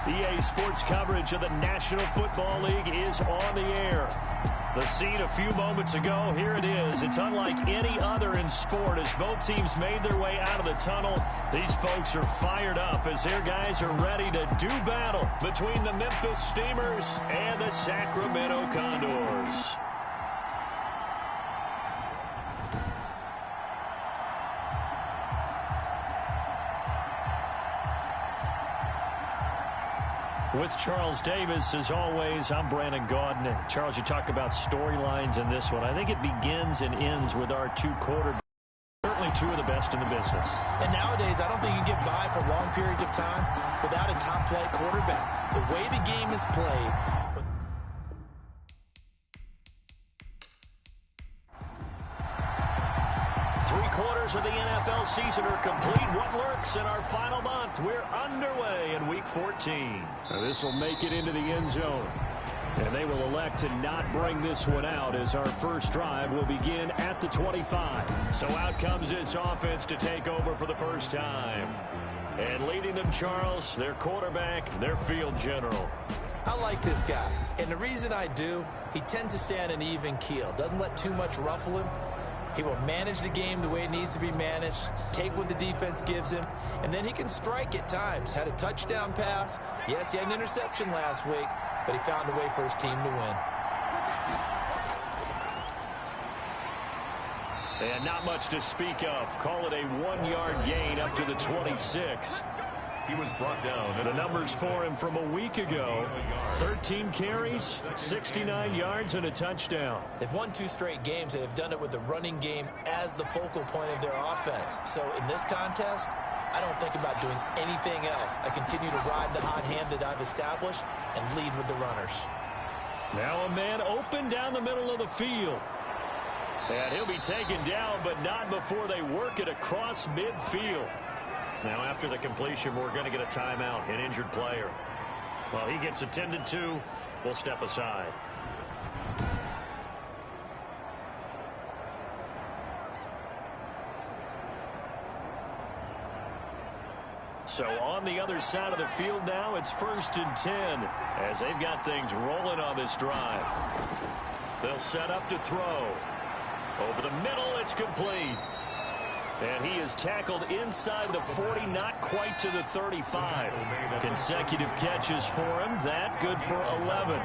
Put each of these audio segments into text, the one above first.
EA Sports coverage of the National Football League is on the air. The scene a few moments ago, here it is. It's unlike any other in sport as both teams made their way out of the tunnel. These folks are fired up as their guys are ready to do battle between the Memphis Steamers and the Sacramento Condors. With Charles Davis, as always, I'm Brandon Gaudin. Charles, you talk about storylines in this one. I think it begins and ends with our two quarterbacks. Certainly two of the best in the business. And nowadays, I don't think you can get by for long periods of time without a top-flight quarterback. The way the game is played. Three-quarters of the NFL season are complete. What lurks in our final month? We're underway in Week 14. This will make it into the end zone. And they will elect to not bring this one out as our first drive will begin at the 25. So out comes this offense to take over for the first time. And leading them, Charles, their quarterback, their field general. I like this guy. And the reason I do, he tends to stand an even keel. Doesn't let too much ruffle him. He will manage the game the way it needs to be managed, take what the defense gives him, and then he can strike at times. Had a touchdown pass. Yes, he had an interception last week, but he found a way for his team to win. And not much to speak of. Call it a 1-yard gain up to the 26. He was brought down. The numbers for him from a week ago: 13 carries, 69 yards, and a touchdown. They've won 2 straight games and have done it with the running game as the focal point of their offense. So in this contest, I don't think about doing anything else. I continue to ride the hot hand that I've established and lead with the runners. Now a man open down the middle of the field. And he'll be taken down, but not before they work it across midfield. Now, after the completion, we're going to get a timeout, an injured player. While he gets attended to, we'll step aside. So on the other side of the field now, it's 1st and 10 as they've got things rolling on this drive. They'll set up to throw. Over the middle, it's complete. And he is tackled inside the 40, not quite to the 35. Consecutive catches for him. That good for 11.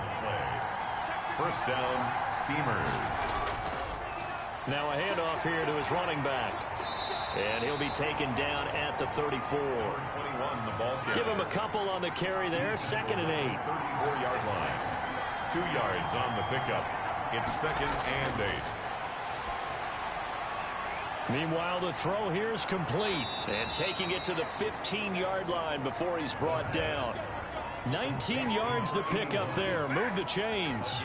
First down, Steamers. Now a handoff here to his running back. And he'll be taken down at the 34. Give him a couple on the carry there. 2nd and 8. 34-yard line. 2 yards on the pickup. It's 2nd and 8. Meanwhile, the throw here is complete. And taking it to the 15-yard line before he's brought down. 19 yards to pick up there. Move the chains.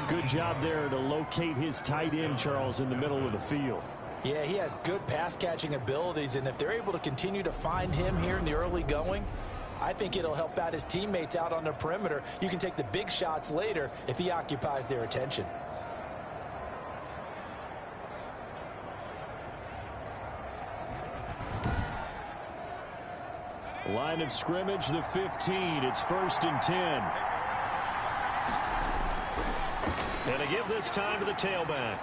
Good job there to locate his tight end, Charles, in the middle of the field. Yeah, he has good pass-catching abilities, and if they're able to continue to find him here in the early going, I think it'll help out his teammates out on the perimeter. You can take the big shots later if he occupies their attention. Line of scrimmage, the 15. It's 1st and 10. And a give this time to the tailback.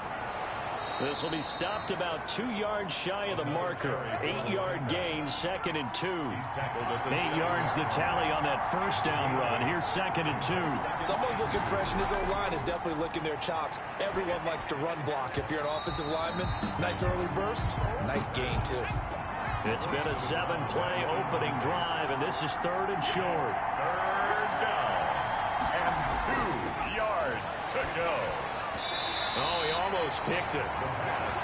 This will be stopped about 2 yards shy of the marker. 8-yard gain, 2nd and 2. 8 yards the tally on that first down run. Here's 2nd and 2. Someone's looking fresh, and his O-line is definitely licking their chops. Everyone likes to run block if you're an offensive lineman. Nice early burst. Nice gain, too. It's been a 7-play opening drive, and this is 3rd and short. 3rd down. And 2 yards to go. Oh, he almost picked it.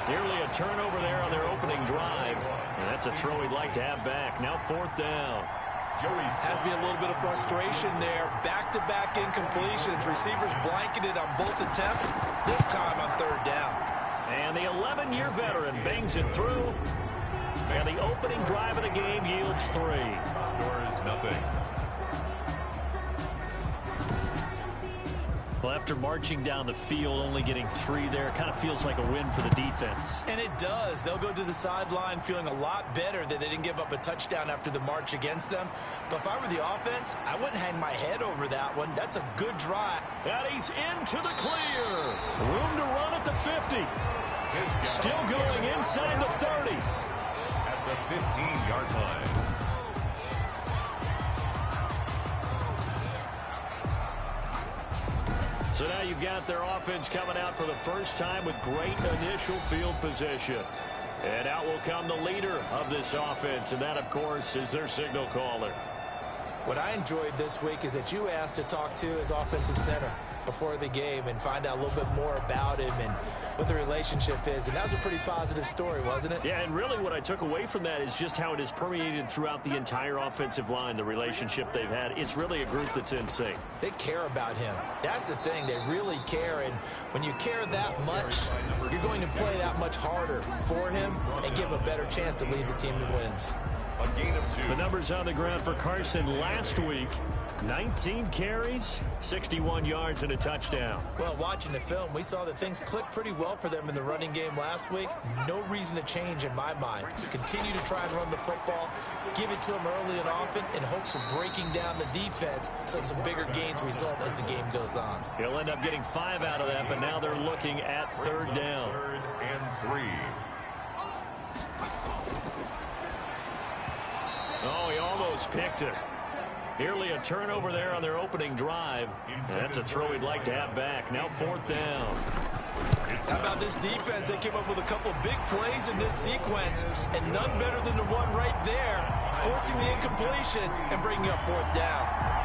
Nearly a turnover there on their opening drive. And that's a throw he'd like to have back. Now 4th down. Has to be a little bit of frustration there. Back-to-back incompletions. Receivers blanketed on both attempts. This time on 3rd down. And the 11-year veteran bangs it through. And the opening drive of the game yields 3. Condors, nothing. Well, after marching down the field, only getting 3 there, it kind of feels like a win for the defense. And it does. They'll go to the sideline feeling a lot better that they didn't give up a touchdown after the march against them. But if I were the offense, I wouldn't hang my head over that one. That's a good drive. And he's into the clear. Room to run at the 50. Still going inside the 30. At the 15-yard line. So now you've got their offense coming out for the first time with great initial field position. And out will come the leader of this offense, and that, of course, is their signal caller. What I enjoyed this week is that you asked to talk to his offensive center before the game and find out a little bit more about him and what the relationship is. And that was a pretty positive story, wasn't it? Yeah, and really what I took away from that is just how it is permeated throughout the entire offensive line, the relationship they've had. It's really a group that's in sync. They care about him. That's the thing. They really care. And when you care that much, you're going to play that much harder for him and give him a better chance to lead the team to wins. A gain of 2. The numbers on the ground for Carson last week: 19 carries, 61 yards, and a touchdown. Well, watching the film, we saw that things clicked pretty well for them in the running game last week. No reason to change in my mind. Continue to try and run the football, give it to them early and often in hopes of breaking down the defense so some bigger gains result as the game goes on. He'll end up getting 5 out of that, but now they're looking at 3rd down. 3rd and 3. Oh, he almost picked it. Nearly a turnover there on their opening drive. That's a throw he'd like to have back. Now 4th down. How about this defense? They came up with a couple of big plays in this sequence, and none better than the one right there, forcing the incompletion and bringing up 4th down.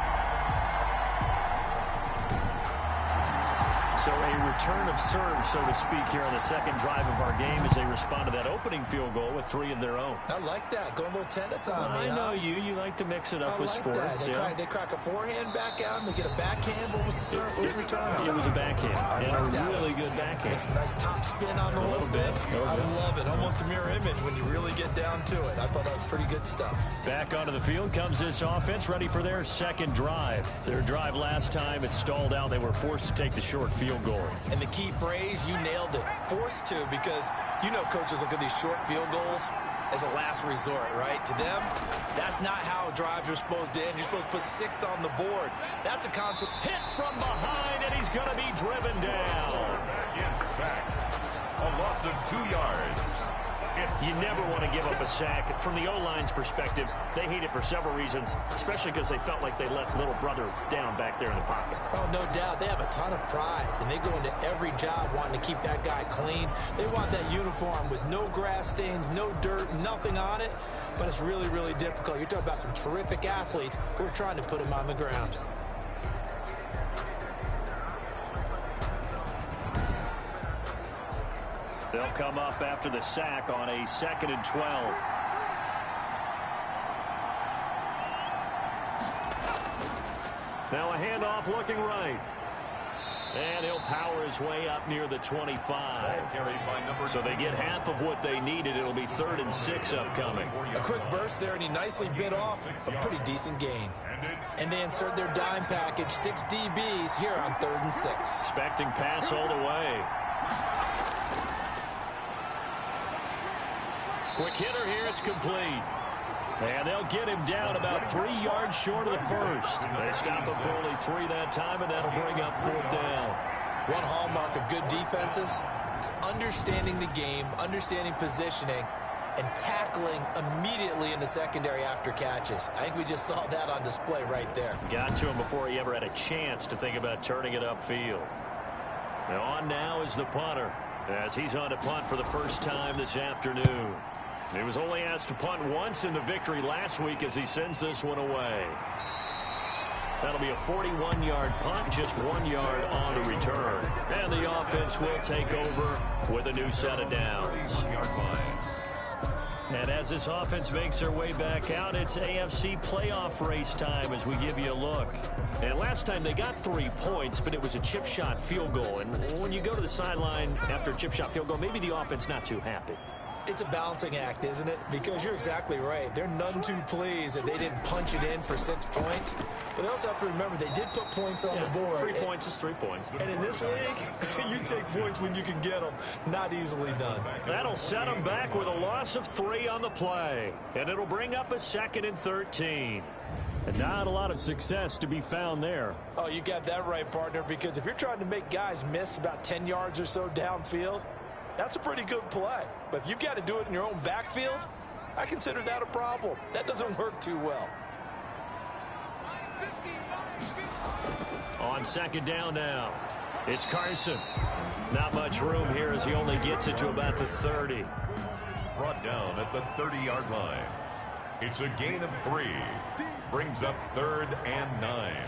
So a return of serve, so to speak, here on the second drive of our game as they respond to that opening field goal with 3 of their own. I like that. Going a little tennis on me. I know you. You like to mix it up with sports. They crack a forehand back out and they get a backhand. What was the serve? What was the return? It was a backhand. And a really good backhand. It's a nice top spin on the whole bit. I love it. Almost a mirror image when you really get down to it. I thought that was pretty good stuff. Back onto the field comes this offense, ready for their second drive. Their drive last time, it stalled out. They were forced to take the short field goal. And the key phrase, you nailed it. Forced to, because you know coaches look at these short field goals as a last resort, right? To them, that's not how drives are supposed to end. You're supposed to put 6 on the board. That's a concept. Hit from behind, and he's going to be driven down. Is sacked. A loss of 2 yards. You never want to give up a sack. From the O-line's perspective, they hate it for several reasons, especially because they felt like they let little brother down back there in the pocket. Oh, no doubt. They have a ton of pride, and they go into every job wanting to keep that guy clean. They want that uniform with no grass stains, no dirt, nothing on it, but it's really, really difficult. You're talking about some terrific athletes who are trying to put him on the ground. They'll come up after the sack on a 2nd and 12. Now a handoff looking right. And he'll power his way up near the 25. So they get half of what they needed. It'll be 3rd and 6 upcoming. A quick burst there, and he nicely bit off a pretty decent gain. And they insert their dime package, 6 DBs here on 3rd and 6. Expecting pass all the way. Quick hitter here, it's complete. And they'll get him down about 3 yards short of the first. They stop him for only 3 that time, and that'll bring up 4th down. One hallmark of good defenses is understanding the game, understanding positioning, and tackling immediately in the secondary after catches. I think we just saw that on display right there. Got to him before he ever had a chance to think about turning it upfield. And on now is the punter, as he's on to punt for the first time this afternoon. He was only asked to punt once in the victory last week as he sends this one away. That'll be a 41-yard punt, just 1 yard on the return. And the offense will take over with a new set of downs. And as this offense makes their way back out, it's AFC playoff race time as we give you a look. And last time they got 3 points, but it was a chip shot field goal. And when you go to the sideline after a chip shot field goal, maybe the offense not too happy. It's a balancing act, isn't it? Because you're exactly right. They're none too pleased that they didn't punch it in for 6 points. But they also have to remember they did put points on the board. 3 points is 3 points. And in this league, you take points when you can get them. Not easily done. That'll set them back with a loss of 3 on the play. And it'll bring up a 2nd and 13. And not a lot of success to be found there. Oh, you got that right, partner, because if you're trying to make guys miss about 10 yards or so downfield, that's a pretty good play. But if you've got to do it in your own backfield, I consider that a problem. That doesn't work too well. On 2nd down now, it's Carson. Not much room here as he only gets it to about the 30. Brought down at the 30-yard line. It's a gain of 3. Brings up 3rd and 9.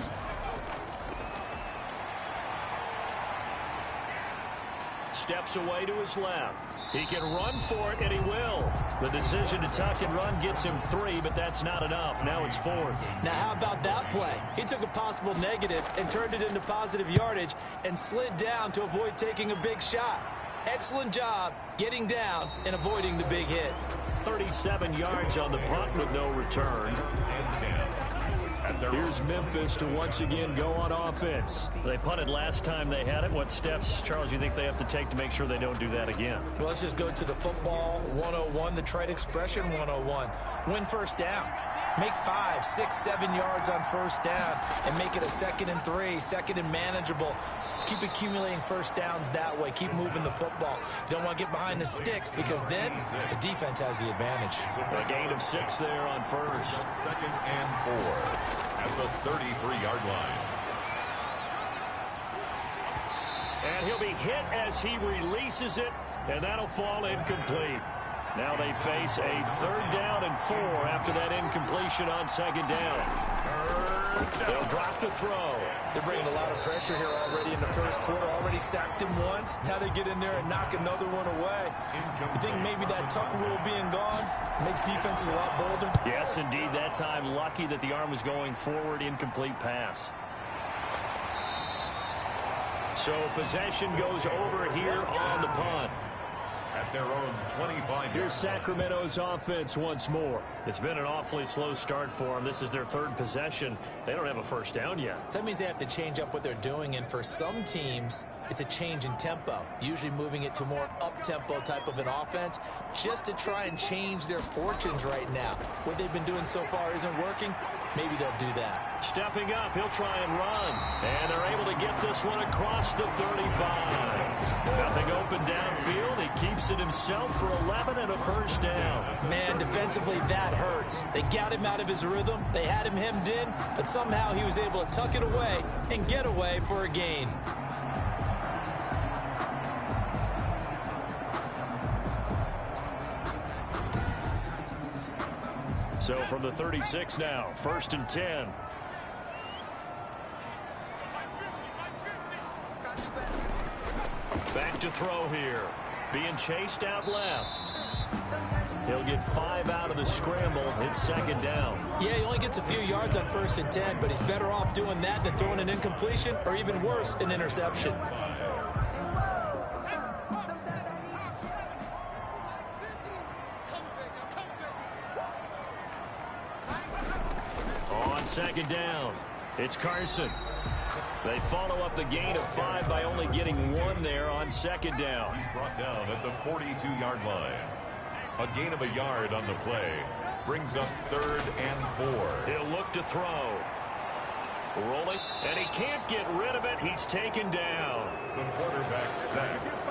Steps away to his left. He can run for it, and he will. The decision to tuck and run gets him 3, but that's not enough. Now it's 4th. Now, how about that play? He took a possible negative and turned it into positive yardage and slid down to avoid taking a big shot. Excellent job getting down and avoiding the big hit. 37 yards on the punt with no return. Here's Memphis to once again go on offense. They punted last time they had it. What steps, Charles, you think they have to take to make sure they don't do that again? Well, let's just go to the football 101, the trade expression 101. Win first down. Make 5, 6, 7 yards on first down and make it a 2nd and 3, 2nd and manageable. Keep accumulating first downs that way. Keep moving the football. You don't want to get behind the sticks because then the defense has the advantage. A gain of 6 there on first. 2nd and 4 at the 33-yard line. And he'll be hit as he releases it, and that'll fall incomplete. Now they face a 3rd down and 4 after that incompletion on 2nd down. They'll drop to throw. They're bringing a lot of pressure here already in the first quarter. Already sacked him once. Now they get in there and knock another one away. You think maybe that tuck rule being gone makes defenses a lot bolder? Yes, indeed. That time lucky that the arm was going forward. Incomplete pass. So possession goes over here on the punt. At their own 25. Here's Sacramento's offense once more. It's been an awfully slow start for them. This is their 3rd possession. They don't have a first down yet. So that means they have to change up what they're doing, and for some teams, it's a change in tempo, usually moving it to more up-tempo type of an offense just to try and change their fortunes right now. What they've been doing so far isn't working. Maybe they'll do that. Stepping up, he'll try and run. And they're able to get this one across the 35. Nothing open downfield. He keeps it himself for 11 and a first down. Man, defensively, that hurts. They got him out of his rhythm. They had him hemmed in, but somehow he was able to tuck it away and get away for a gain. So from the 36 now, 1st and 10. Back to throw here. Being chased out left. He'll get 5 out of the scramble. It's 2nd down. Yeah, he only gets a few yards on 1st and 10, but he's better off doing that than throwing an incompletion or even worse, an interception. On 2nd down, it's Carson. They follow up the gain of 5 by only getting 1 there on 2nd down. He's brought down at the 42-yard line. A gain of a yard on the play brings up 3rd and 4. He'll look to throw. Rolling, and he can't get rid of it. He's taken down. The quarterback sacked.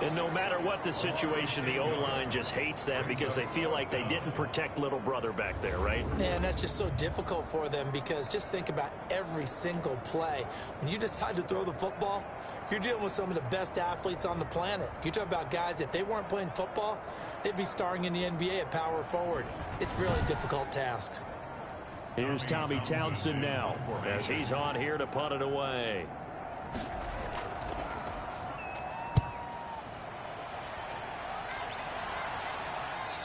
And no matter what the situation, the O-line just hates that because they feel like they didn't protect little brother back there, right? And that's just so difficult for them because just think about every single play. When you decide to throw the football, you're dealing with some of the best athletes on the planet. You talk about guys, if they weren't playing football, they'd be starring in the NBA at power forward. It's a really difficult task. Here's Tommy Townsend now as he's on here to punt it away.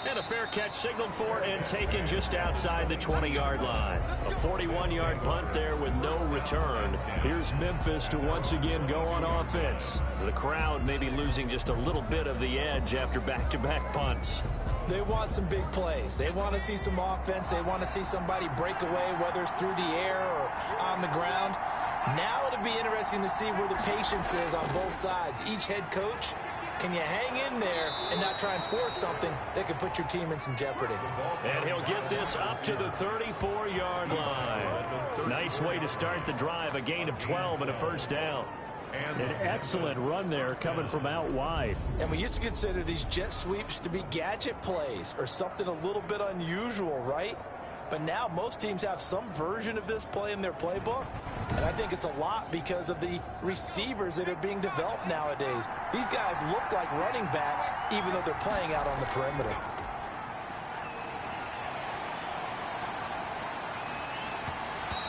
And a fair catch signaled for and taken just outside the 20-yard line. A 41-yard punt there with no return. Here's Memphis to once again go on offense. The crowd may be losing just a little bit of the edge after back-to-back punts. They want some big plays. They want to see some offense. They want to see somebody break away, whether it's through the air or on the ground. Now it'll be interesting to see where the patience is on both sides. Each head coach, can you hang in there and not try and force something that could put your team in some jeopardy? And he'll get this up to the 34-yard line. Nice way to start the drive, a gain of 12 and a first down. An excellent run there coming from out wide. And we used to consider these jet sweeps to be gadget plays or something a little bit unusual, right? But now most teams have some version of this play in their playbook. And I think it's a lot because of the receivers that are being developed nowadays. These guys look like running backs even though they're playing out on the perimeter.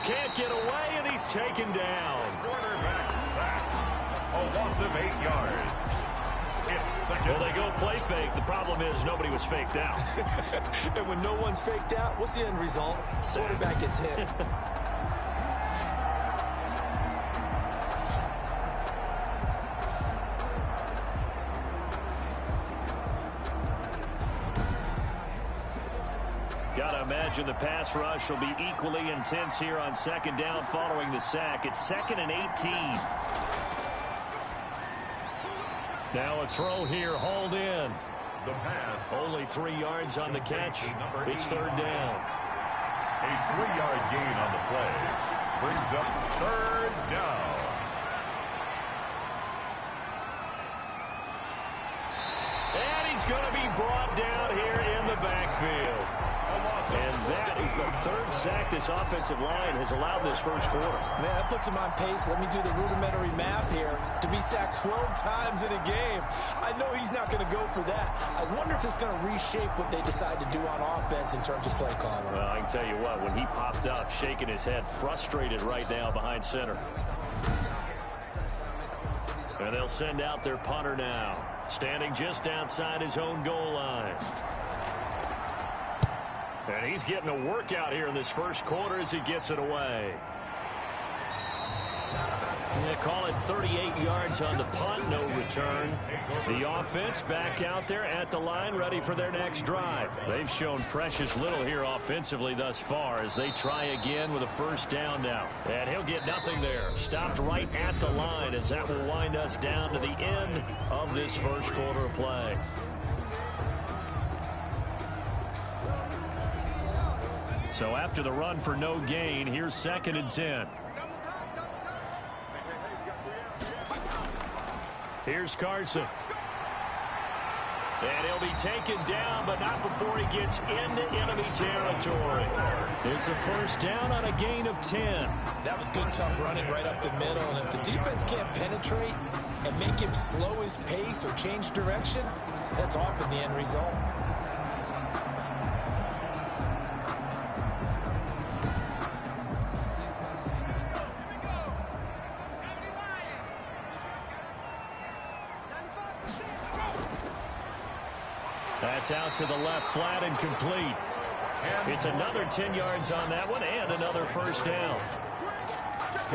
Can't get away, and he's taken down. Quarterback sack. A loss of 8 yards. It's second. Well, they go play fake. The problem is nobody was faked out. And when no one's faked out, what's the end result? Quarterback gets hit. Gotta imagine the pass rush will be equally intense here on second down following the sack. It's 2nd and 18. Now a throw here, hauled in. The pass. Only 3 yards on the catch. It's third down. A 3-yard gain on the play. Brings up third down. And he's going to be brought down here in the backfield. And that is the 3rd sack this offensive line has allowed this first quarter. Man, that puts him on pace. Let me do the rudimentary math here. To be sacked 12 times in a game, I know he's not going to go for that. I wonder if it's going to reshape what they decide to do on offense in terms of play calling. Well, I can tell you what, when he popped up, shaking his head, frustrated right now behind center. And they'll send out their punter now, standing just outside his own goal line. And he's getting a workout here in this first quarter as he gets it away. They call it 38 yards on the punt, no return. The offense back out there at the line, ready for their next drive. They've shown precious little here offensively thus far as they try again with a first down now. And he'll get nothing there. Stopped right at the line as that will wind us down to the end of this first quarter of play. So after the run for no gain, here's 2nd and 10. Here's Carson. And he'll be taken down, but not before he gets into enemy territory. It's a first down on a gain of 10. That was good, tough running right up the middle. And if the defense can't penetrate and make him slow his pace or change direction, that's often the end result. That's out to the left, flat and complete. It's another 10 yards on that one and another first down.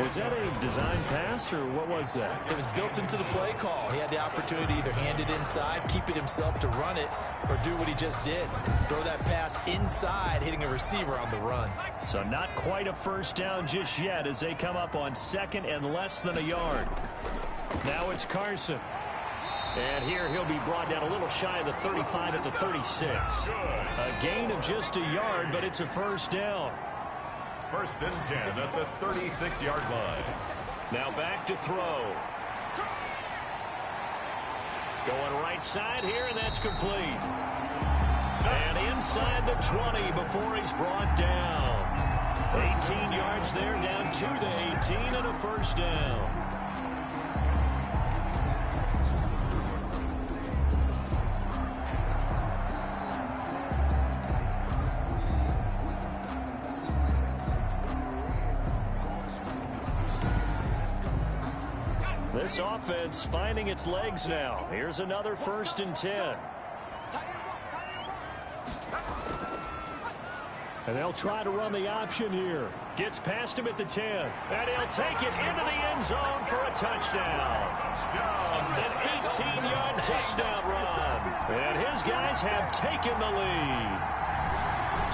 Was that a design pass, or what was that? It was built into the play call. He had the opportunity to either hand it inside, keep it himself to run it, or do what he just did. Throw that pass inside, hitting a receiver on the run. So not quite a first down just yet as they come up on 2nd and less than a yard. Now it's Carson. And here he'll be brought down a little shy of the 35 at the 36. A gain of just a yard, but it's a first down. 1st and 10 at the 36-yard line. Now back to throw. Going right side here, and that's complete. And inside the 20 before he's brought down. 18 yards there, down to the 18, and a first down. This offense finding its legs now. Here's another 1st and 10. And they'll try to run the option here. Gets past him at the 10. And he'll take it into the end zone for a touchdown. An 18-yard touchdown run. And his guys have taken the lead.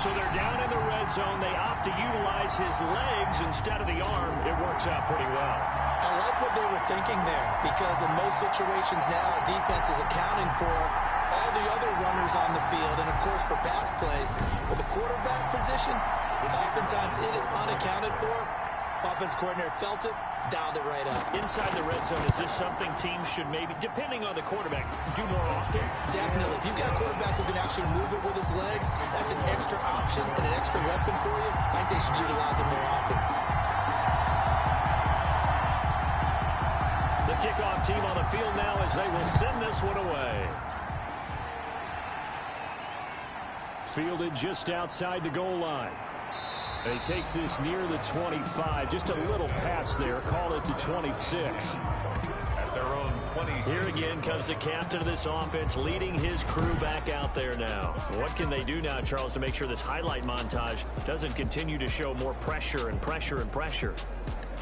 So they're down in the red zone. They opt to utilize his legs instead of the arm. It works out pretty well. I like what they were thinking there, because in most situations now, defense is accounting for all the other runners on the field, and of course for pass plays. With the quarterback position, oftentimes it is unaccounted for. Offense coordinator felt it, dialed it right up. Inside the red zone, is this something teams should maybe, depending on the quarterback, do more often? Definitely. If you've got a quarterback who can actually move it with his legs, that's an extra option and an extra weapon for you. I think they should utilize it more often. The kickoff team on the field now as they will send this one away. Fielded just outside the goal line. And he takes this near the 25. Just a little pass there. Call it the 26. At their own 26. Here again comes the captain of this offense leading his crew back out there now. What can they do now, Charles, to make sure this highlight montage doesn't continue to show more pressure and pressure and pressure?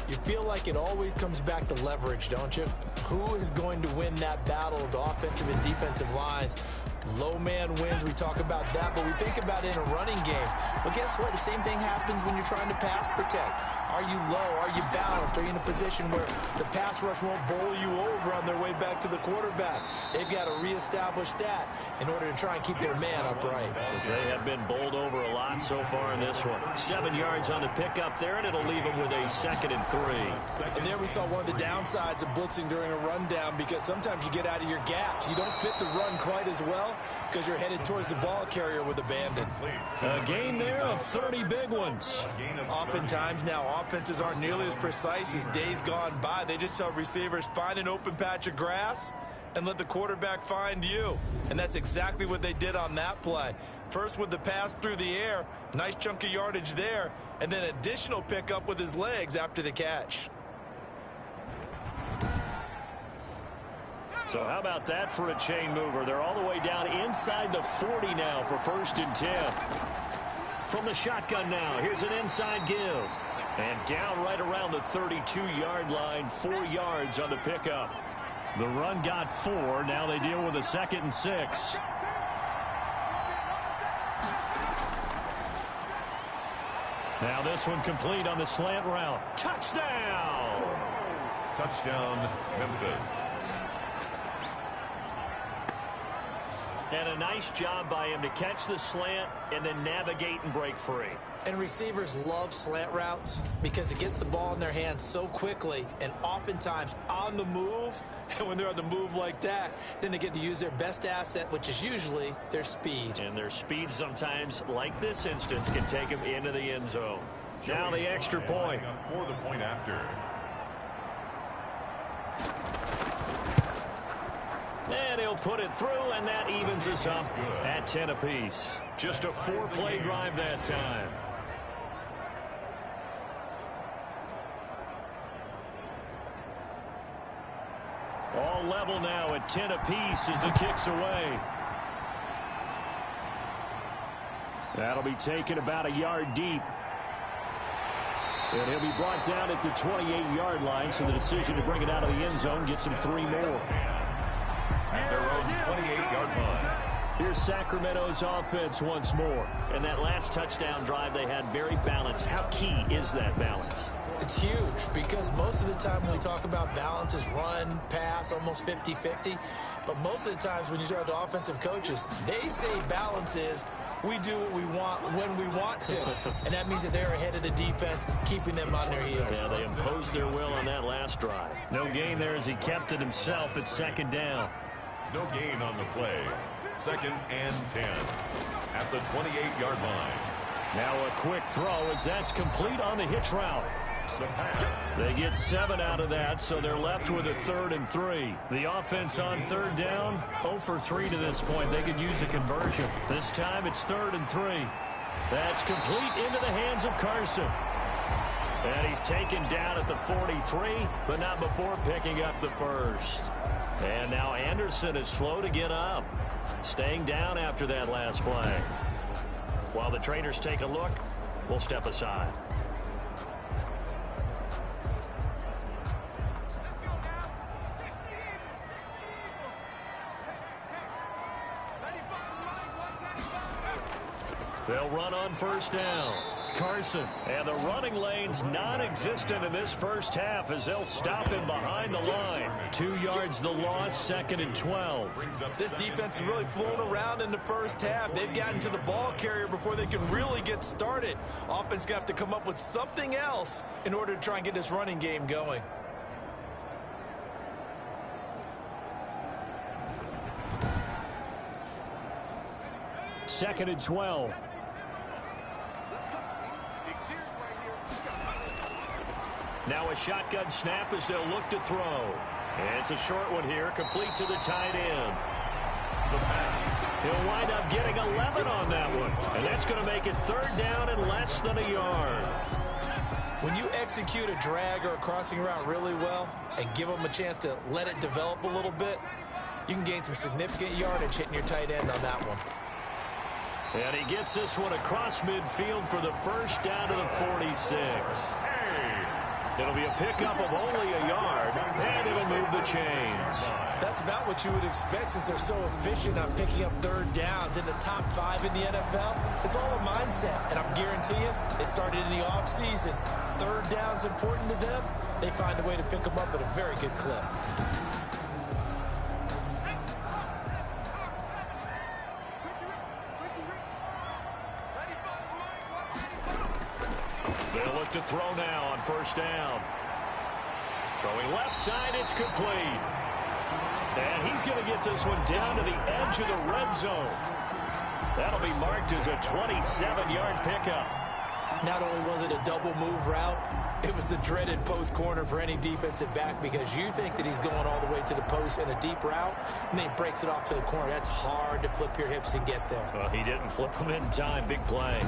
You feel like it always comes back to leverage, don't you? Who is going to win that battle of the offensive and defensive lines? Low man wins. We talk about that, but we think about it in a running game. Well, guess what? The same thing happens when you're trying to pass protect. Are you low? Are you balanced? Are you in a position where the pass rush won't bowl you over on their way back to the quarterback? They've got to reestablish that in order to try and keep their man upright. As they have been bowled over a lot so far in this one. 7 yards on the pickup there, and it'll leave them with a 2nd and 3. And there we saw one of the downsides of blitzing during a rundown, because sometimes you get out of your gaps. You don't fit the run quite as well because you're headed towards the ball carrier with abandon. A gain there of 30 big ones. Oftentimes now, offenses aren't nearly as precise as days gone by. They just tell receivers, find an open patch of grass and let the quarterback find you. And that's exactly what they did on that play. First with the pass through the air, nice chunk of yardage there, and then additional pickup with his legs after the catch. So how about that for a chain mover? They're all the way down inside the 40 now for 1st and 10. From the shotgun now, here's an inside give. And down right around the 32-yard line, 4 yards on the pickup. The run got 4. Now they deal with a 2nd and 6. Now this one complete on the slant route. Touchdown! Touchdown, Memphis. And a nice job by him to catch the slant and then navigate and break free. And receivers love slant routes because it gets the ball in their hands so quickly and oftentimes on the move. And when they're on the move like that, then they get to use their best asset, which is usually their speed. And their speed sometimes, like this instance, can take them into the end zone. Now the extra point. For the point after. And he'll put it through, and that evens us up at 10 apiece. Just a 4-play drive that time. All level now at 10 apiece as the kick's away. That'll be taken about a yard deep. And he'll be brought down at the 28-yard line, so the decision to bring it out of the end zone gets him 3 more. At their own 28-yard line. Here's Sacramento's offense once more. And that last touchdown drive they had very balanced. How key is that balance? It's huge because most of the time when we talk about balance is run, pass, almost 50-50. But most of the times when you talk to offensive coaches, they say balance is we do what we want when we want to. And that means that they're ahead of the defense, keeping them on their heels. Yeah, they imposed their will on that last drive. No gain there as he kept it himself at 2nd down. No gain on the play. 2nd and 10 at the 28-yard line. Now a quick throw as that's complete on the hitch route. The pass. They get 7 out of that, so they're left with a 3rd and 3. The offense on 3rd down, 0 for 3 to this point. They could use a conversion. This time it's 3rd and 3. That's complete into the hands of Carson. And he's taken down at the 43, but not before picking up the 1st. And now Anderson is slow to get up. Staying down after that last play. While the trainers take a look, we'll step aside. They'll run on first down. Carson. And the running lane's non-existent in this first half as they'll stop him behind the line. 2 yards the loss, 2nd and 12. This defense is really flown around in the first half. They've gotten to the ball carrier before they can really get started. Offense going to have to come up with something else in order to try and get this running game going. Second and 12. Now a shotgun snap as they'll look to throw. And it's a short one here, complete to the tight end. The pass. He'll wind up getting 11 on that one. And that's going to make it 3rd down and less than a yard. When you execute a drag or a crossing route really well and give them a chance to let it develop a little bit, you can gain some significant yardage hitting your tight end on that one. And he gets this one across midfield for the first down to the 46. It'll be a pickup of only a yard, and it'll move the chains. That's about what you would expect since they're so efficient on picking up 3rd downs in the top 5 in the NFL. It's all a mindset, and I guarantee you, they started in the offseason. 3rd down's important to them. They find a way to pick them up at a very good clip. They'll look to throw now on first down. Throwing left side, it's complete. And he's going to get this one down to the edge of the red zone. That'll be marked as a 27-yard pickup. Not only was it a double move route, it was the dreaded post corner for any defensive back because you think that he's going all the way to the post in a deep route, and then he breaks it off to the corner. That's hard to flip your hips and get there. Well, he didn't flip him in time. Big play.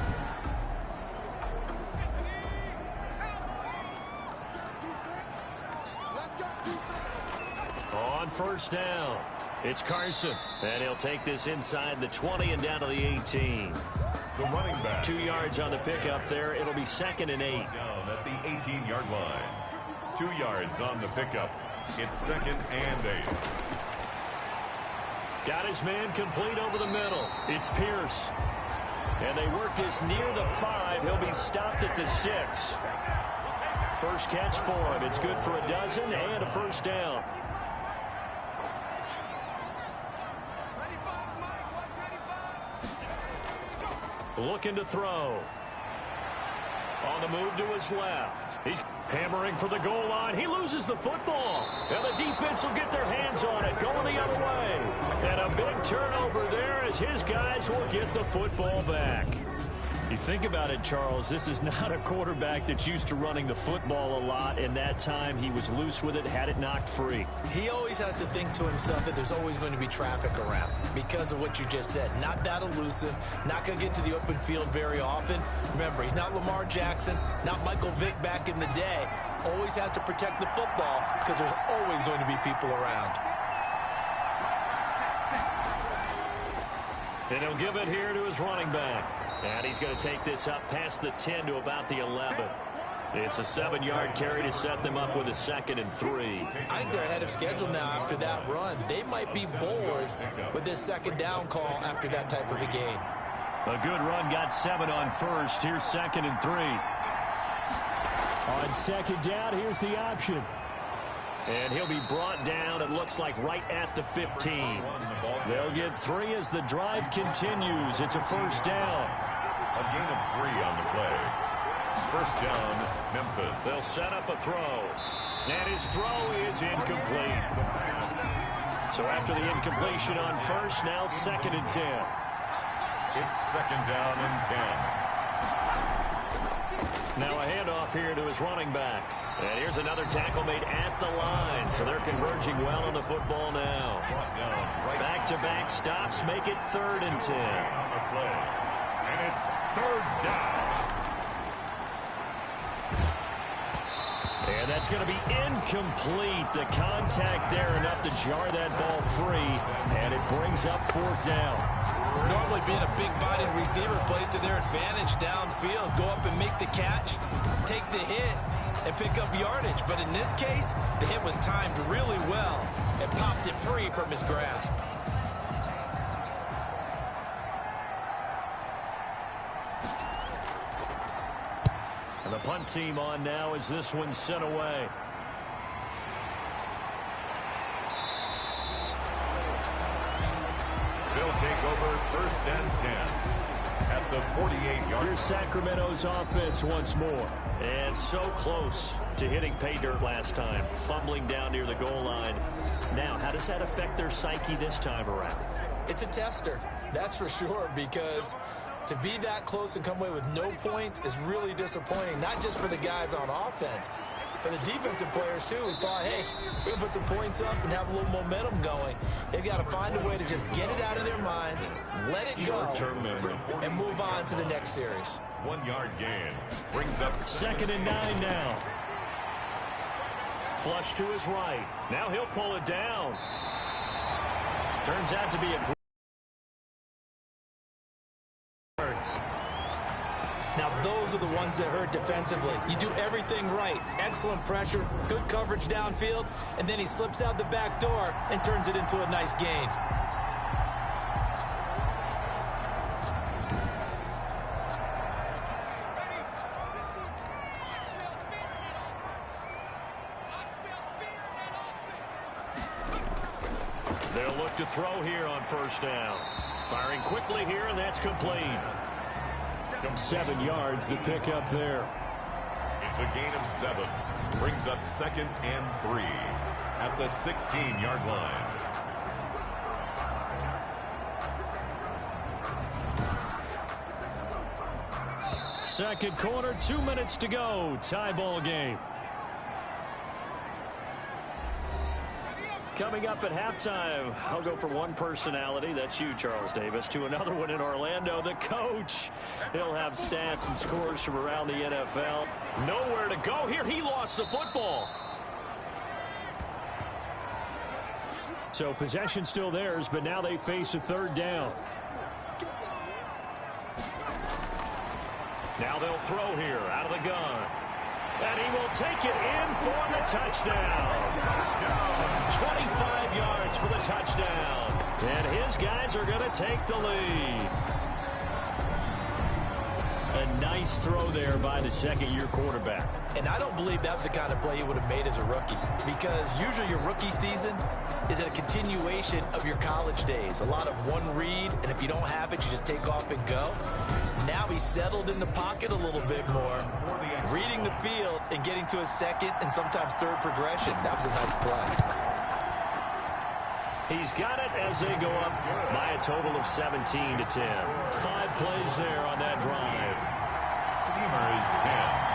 On first down, it's Carson. And he'll take this inside the 20 and down to the 18. The running back. 2 yards on the pickup there. It'll be 2nd and 8. Down at the 18-yard line. 2 yards on the pickup. It's 2nd and 8. Got his man complete over the middle. It's Pierce. And they work this near the 5. He'll be stopped at the 6. First catch for him. It's good for a dozen and a first down. Looking to throw. On the move to his left. He's hammering for the goal line. He loses the football. And the defense will get their hands on it, going the other way. And a big turnover there as his guys will get the football back. You think about it, Charles, this is not a quarterback that's used to running the football a lot. In that time, he was loose with it, had it knocked free. He always has to think to himself that there's always going to be traffic around because of what you just said. Not that elusive, not going to get to the open field very often. Remember, he's not Lamar Jackson, not Michael Vick back in the day. Always has to protect the football because there's always going to be people around. And he'll give it here to his running back. And he's going to take this up past the 10 to about the 11. It's a 7-yard carry to set them up with a 2nd and 3. I think they're ahead of schedule now after that run. They might be bold with this 2nd down call after that type of a gain. A good run, got 7 on first. Here's 2nd and 3. On 2nd down, here's the option. And he'll be brought down, it looks like, right at the 15. They'll get 3 as the drive continues. It's a first down. A gain of 3 on the play. First down, Memphis. They'll set up a throw. And his throw is incomplete. So after the incompletion on first, now 2nd and 10. It's 2nd down and 10. Now a handoff here to his running back. And here's another tackle made at the line. So they're converging well on the football now. Back-to-back stops make it 3rd and 10. And it's 3rd down. And that's going to be incomplete. The contact there enough to jar that ball free. And it brings up 4th down. Normally being a big-bodied receiver plays to their advantage downfield. Go up and make the catch, take the hit, and pick up yardage. But in this case, the hit was timed really well and popped it free from his grasp. And the punt team on now as this one's sent away. They'll take over 1st and 10 at the 48-yard. Here's Sacramento's offense once more. And so close to hitting pay dirt last time. Fumbling down near the goal line. Now, how does that affect their psyche this time around? It's a tester, that's for sure, because to be that close and come away with no points is really disappointing, not just for the guys on offense, but the defensive players, too, who thought, hey, we're going to put some points up and have a little momentum going. They've got to find a way to just get it out of their minds, let it go, and move on to the next series. 1 yard gain brings up 2nd and 9 now. Flush to his right. Now he'll pull it down. Turns out to be a Now, those are the ones that hurt defensively. You do everything right. Excellent pressure, good coverage downfield, and then he slips out the back door and turns it into a nice gain. They'll look to throw here on 1st down. Firing quickly here, and that's complete. 7 yards, the pickup there. It's a gain of 7. Brings up 2nd and 3 at the 16-yard line. Second quarter, 2 minutes to go. Tie ball game. Coming up at halftime, I'll go from one personality, that's you, Charles Davis, to another one in Orlando, the coach. He'll have stats and scores from around the NFL. Nowhere to go here. He lost the football. So possession still theirs, but now they face a 3rd down. Now they'll throw here out of the gun. And he will take it in for the touchdown. 25 yards for the touchdown. And his guys are going to take the lead. A nice throw there by the 2nd-year quarterback. And I don't believe that was the kind of play he would have made as a rookie, because usually your rookie season is a continuation of your college days. A lot of one read, and if you don't have it, you just take off and go. Now he's settled in the pocket a little bit more, reading the field and getting to a 2nd and sometimes 3rd progression. That was a nice play. He's got it as they go up by a total of 17 to 10. 5 plays there on that drive. Steamers 10.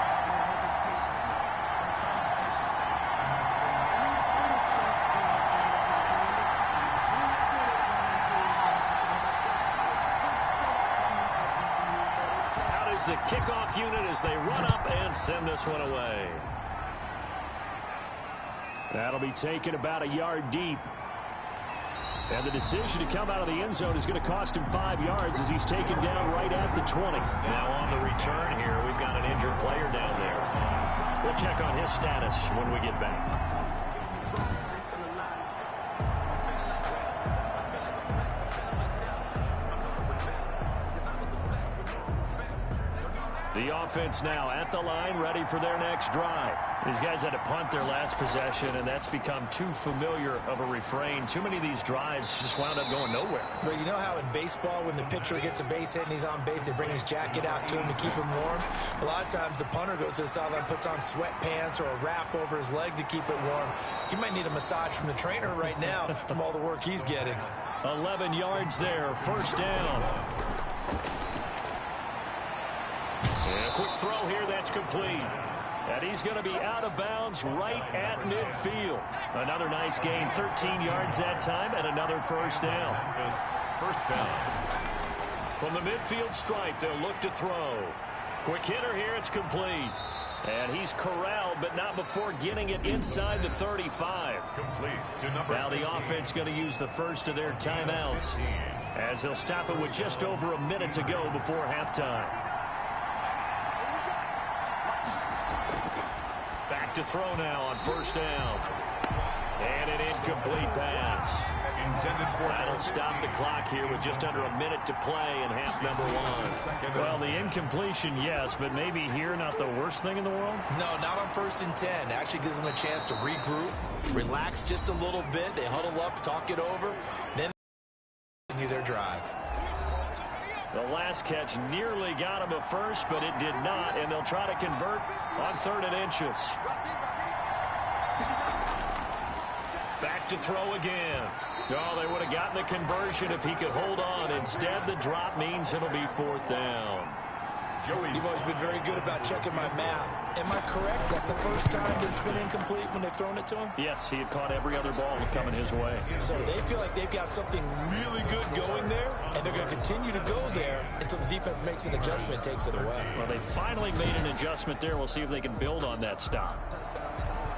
The kickoff unit as they run up and send this one away. That'll be taken about a yard deep. And the decision to come out of the end zone is going to cost him 5 yards as he's taken down right at the 20. Now on the return here, we've got an injured player down there. We'll check on his status when we get back. The offense now at the line, ready for their next drive. These guys had to punt their last possession, and that's become too familiar of a refrain. Too many of these drives just wound up going nowhere. Well, you know how in baseball, when the pitcher gets a base hit and he's on base, they bring his jacket out to him to keep him warm? A lot of times the punter goes to the sideline, puts on sweatpants or a wrap over his leg to keep it warm. You might need a massage from the trainer right now from all the work he's getting. 11 yards there, 1st down. And a quick throw here, that's complete. And he's going to be out of bounds right at midfield. Another nice gain, 13 yards that time, and another 1st down. 1st down. From the midfield stripe, they'll look to throw. Quick hitter here, it's complete. And he's corralled, but not before getting it inside the 35. Complete to number Now the 15. offense going to use the first of their timeouts. as they'll stop it with just over a minute to go before halftime. Back to throw now on first down. And an incomplete pass. That'll stop the clock here with just under a minute to play in half number one. Well, the incompletion, yes, but maybe here not the worst thing in the world? No, not on 1st and 10. Actually gives them a chance to regroup, relax just a little bit. They huddle up, talk it over, then continue their drive. The last catch nearly got him a first, but it did not, and they'll try to convert on 3rd and inches. Back to throw again. Oh, they would have gotten the conversion if he could hold on. Instead, the drop means it'll be 4th down. You've always been very good about checking my math. Am I correct? That's the first time that it's been incomplete when they've thrown it to him? Yes, he had caught every other ball coming his way. So they feel like they've got something really good going there, and they're going to continue to go there until the defense makes an adjustment and takes it away. Well, they finally made an adjustment there. We'll see if they can build on that stop.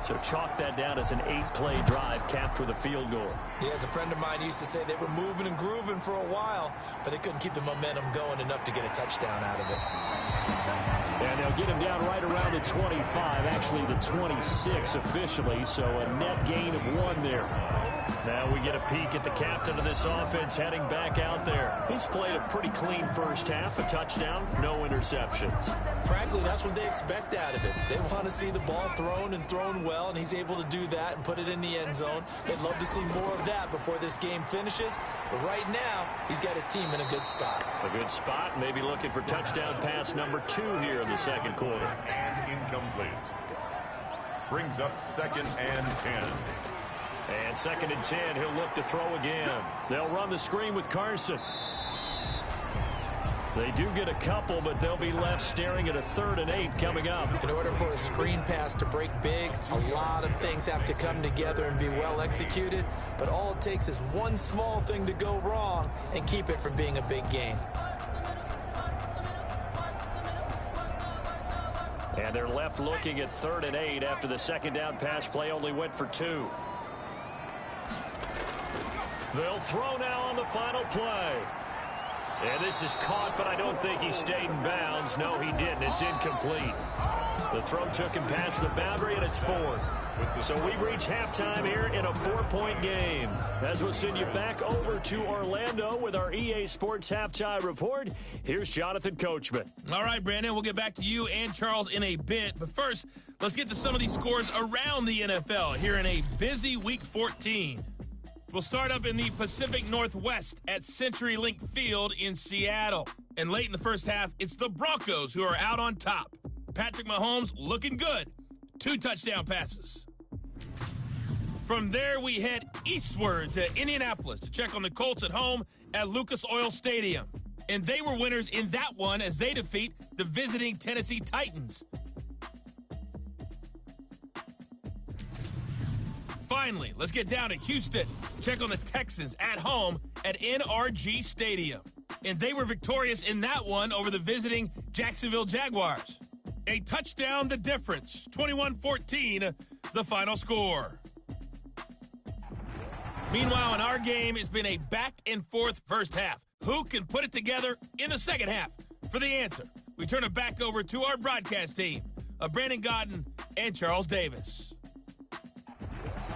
So chalk that down as an 8-play drive capped with a field goal. Yeah, as a friend of mine used to say, they were moving and grooving for a while, but they couldn't keep the momentum going enough to get a touchdown out of it. And they'll get him down right around the 25, actually the 26 officially, so a net gain of 1 there. Now we get a peek at the captain of this offense heading back out there. He's played a pretty clean first half, a touchdown, no interceptions. Frankly, that's what they expect out of it. They want to see the ball thrown and thrown well, and he's able to do that and put it in the end zone. They'd love to see more of that before this game finishes. But right now, he's got his team in a good spot. A good spot, maybe looking for touchdown pass number 2 here in the second quarter. And incomplete. Brings up 2nd and 10. And 2nd and 10, he'll look to throw again. They'll run the screen with Carson. They do get a couple, but they'll be left staring at a 3rd and 8 coming up. In order for a screen pass to break big, a lot of things have to come together and be well executed. But all it takes is one small thing to go wrong and keep it from being a big game. And they're left looking at 3rd and 8 after the 2nd down pass play only went for 2. They'll throw now on the final play. And this is caught, but I don't think he stayed in bounds. No, he didn't. It's incomplete. The throw took him past the boundary, and it's 4th. So we've reached halftime here in a 4-point game. As we'll send you back over to Orlando with our EA Sports Halftime Report, here's Jonathan Coachman. All right, Brandon, we'll get back to you and Charles in a bit. But first, let's get to some of these scores around the NFL here in a busy Week 14. We'll start up in the Pacific Northwest at CenturyLink Field in Seattle. And late in the first half, it's the Broncos who are out on top. Patrick Mahomes looking good. 2 touchdown passes. From there, we head eastward to Indianapolis to check on the Colts at home at Lucas Oil Stadium. And they were winners in that one as they defeat the visiting Tennessee Titans. Finally, let's get down to Houston. Check on the Texans at home at NRG Stadium. And they were victorious in that one over the visiting Jacksonville Jaguars. A touchdown the difference. 21-14, the final score. Meanwhile, in our game, it's been a back-and-forth first half. Who can put it together in the second half? For the answer, we turn it back over to our broadcast team of Brandon Godden and Charles Davis.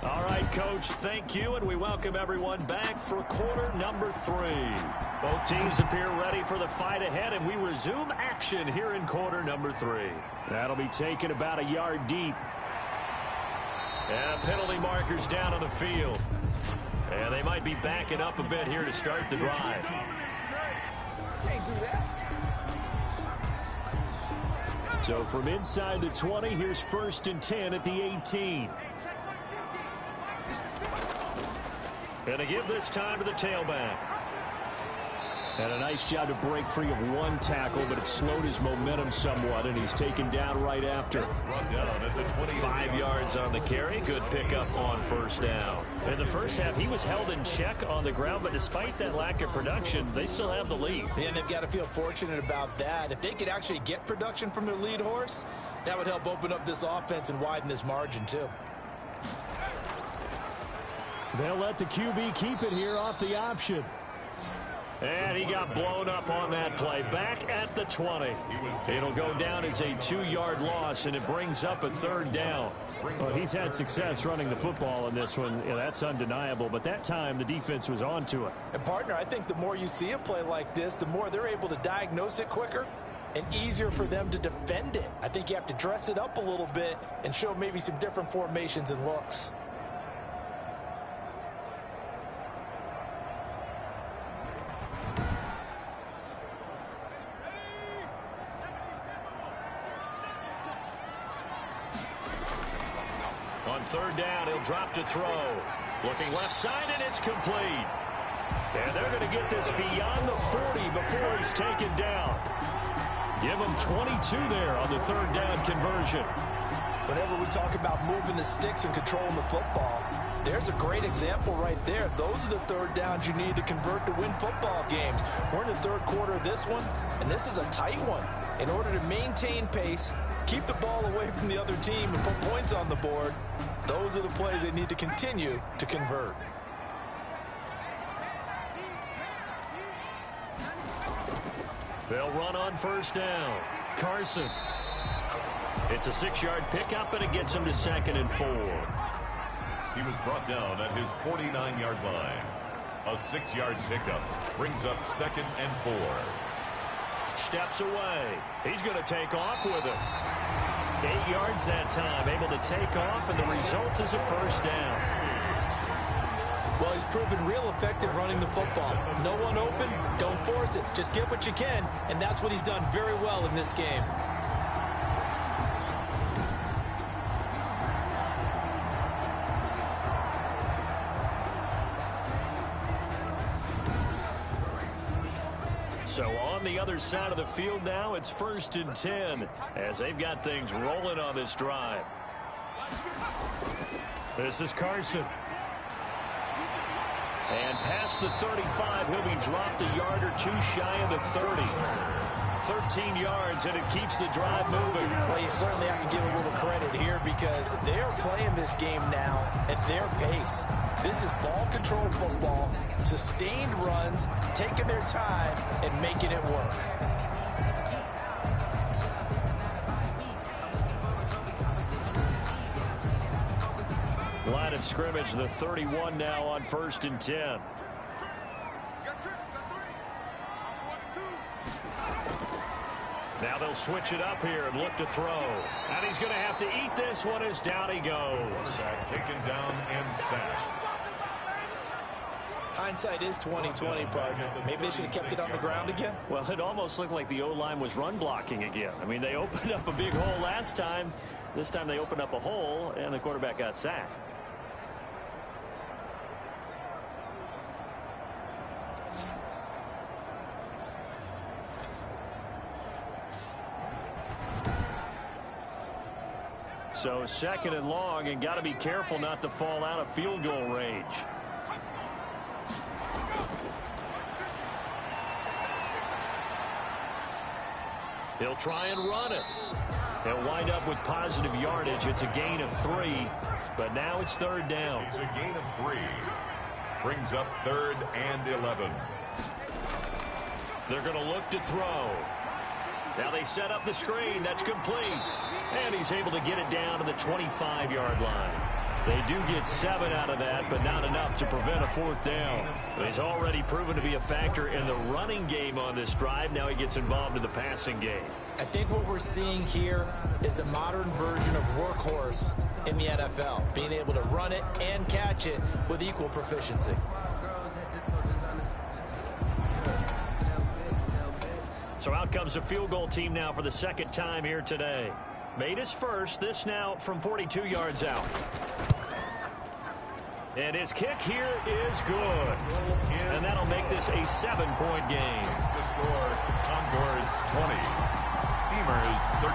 All right, Coach, thank you, and we welcome everyone back for quarter number 3. Both teams appear ready for the fight ahead, and we resume action here in quarter number 3. That'll be taken about a yard deep. And penalty markers down on the field. And they might be backing up a bit here to start the drive. So from inside the 20, here's 1st and 10 at the 18. And a give this time to the tailback. And a nice job to break free of 1 tackle, but it slowed his momentum somewhat, and he's taken down right after. Run down at the 20. 5 yards on the carry. Good pickup on first down. In the first half, he was held in check on the ground, but despite that lack of production, they still have the lead. And they've got to feel fortunate about that. If they could actually get production from their lead horse, that would help open up this offense and widen this margin, too. They'll let the QB keep it here off the option. And he got blown up on that play. Back at the 20. It'll go down as a 2-yard loss, and it brings up a 3rd down. Well, he's had success running the football in this one. Yeah, that's undeniable. But that time, the defense was on to it. And, partner, I think the more you see a play like this, the more they're able to diagnose it quicker and easier for them to defend it. I think you have to dress it up a little bit and show maybe some different formations and looks. On 3rd down, he'll drop to throw. Looking left side, and it's complete. And they're going to get this beyond the 40 before he's taken down. Give him 22 there on the 3rd down conversion. Whenever we talk about moving the sticks and controlling the football, there's a great example right there. Those are the 3rd downs you need to convert to win football games. We're in the 3rd quarter of this one, and this is a tight one. In order to maintain pace, keep the ball away from the other team, and put points on the board, those are the plays they need to continue to convert. They'll run on 1st down. Carson. It's a 6-yard pickup, and it gets him to 2nd and 4. He was brought down at his 49-yard line. A 6-yard pickup brings up 2nd and 4. Steps away. He's going to take off with it. 8 yards that time, able to take off, and the result is a 1st down. Well, he's proven real effective running the football. No one open, don't force it. Just get what you can, and that's what he's done very well in this game. So on the other side of the field now, it's 1st and 10 as they've got things rolling on this drive. This is Carson. And past the 35, he'll be dropped a yard or 2 shy of the 30. 13 yards, and it keeps the drive moving. Well, you certainly have to give a little credit here because they're playing this game now at their pace. This is ball control football, sustained runs, taking their time, and making it work. Line of scrimmage, the 31 now on 1st and 10. Now they'll switch it up here and look to throw. And he's going to have to eat this one as down he goes. Taken down and sacked. Hindsight is 20/20, partner. Maybe they should have kept it on the ground again. Well, it almost looked like the O-line was run blocking again. I mean, they opened up a big hole last time. This time they opened up a hole, and the quarterback got sacked. So 2nd and long, and got to be careful not to fall out of field goal range. He'll try and run it. He'll wind up with positive yardage. It's a gain of 3, but now it's 3rd down. It's a gain of 3. Brings up 3rd and 11. They're going to look to throw. Now they set up the screen. That's complete. And he's able to get it down to the 25-yard line. They do get 7 out of that, but not enough to prevent a 4th down. He's already proven to be a factor in the running game on this drive. Now he gets involved in the passing game. I think what we're seeing here is the modern version of workhorse in the NFL, being able to run it and catch it with equal proficiency. So out comes a field goal team now for the 2nd time here today. Made his first, this now from 42 yards out. And his kick here is good. And that'll make this a 7-point game. The score, Condors 20, Steamers 13.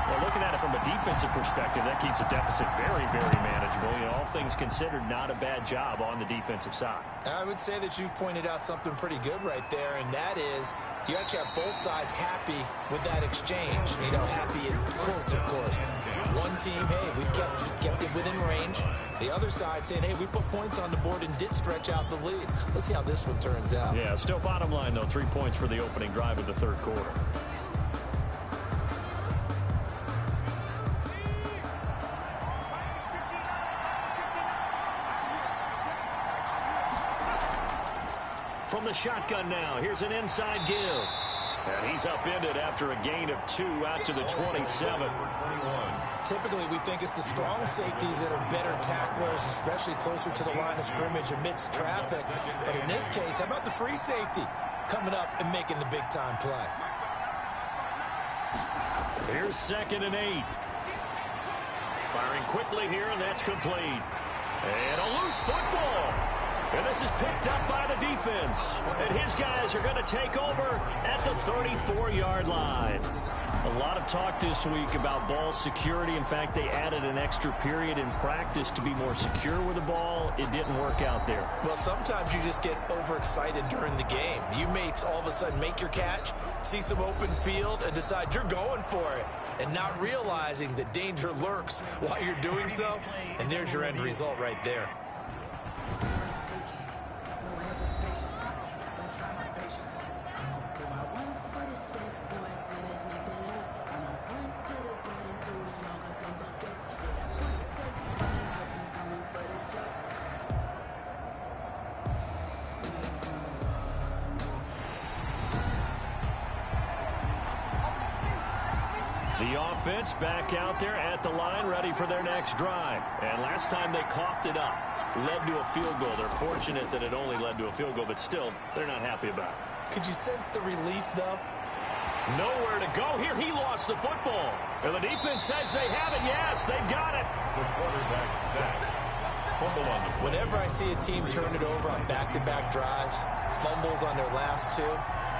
Well, looking at it from a defensive perspective, that keeps the deficit very, very manageable. You know, all things considered, not a bad job on the defensive side. I would say that you've pointed out something pretty good right there, and that is you actually have both sides happy with that exchange. You know, happy in quotes, of course. One team, hey, we've kept it within range. The other side saying, hey, we put points on the board and did stretch out the lead. Let's see how this one turns out. Yeah, still bottom line, though, 3 points for the opening drive of the third quarter. From the shotgun now, here's an inside give. And he's upended after a gain of 2 out to the 27. Typically, we think it's the strong safeties that are better tacklers, especially closer to the line of scrimmage amidst traffic. But in this case, how about the free safety coming up and making the big-time play? Here's 2nd and 8. Firing quickly here, and that's complete. And a loose football. And this is picked up by the defense. And his guys are going to take over at the 34-yard line. A lot of talk this week about ball security. In fact, they added an extra period in practice to be more secure with the ball. It didn't work out there. Well, sometimes you just get overexcited during the game. You may all of a sudden make your catch, see some open field, and decide you're going for it, and not realizing that danger lurks while you're doing so. And there's your end result right there. The offense back out there at the line, ready for their next drive. And last time they coughed it up, led to a field goal. They're fortunate that it only led to a field goal, but still, they're not happy about it. Could you sense the relief, though? Nowhere to go here. He lost the football. And the defense says they have it. Yes, they've got it. The quarterback sacked. Fumble on the play. Whenever I see a team turn it over on back-to-back drives, fumbles on their last 2,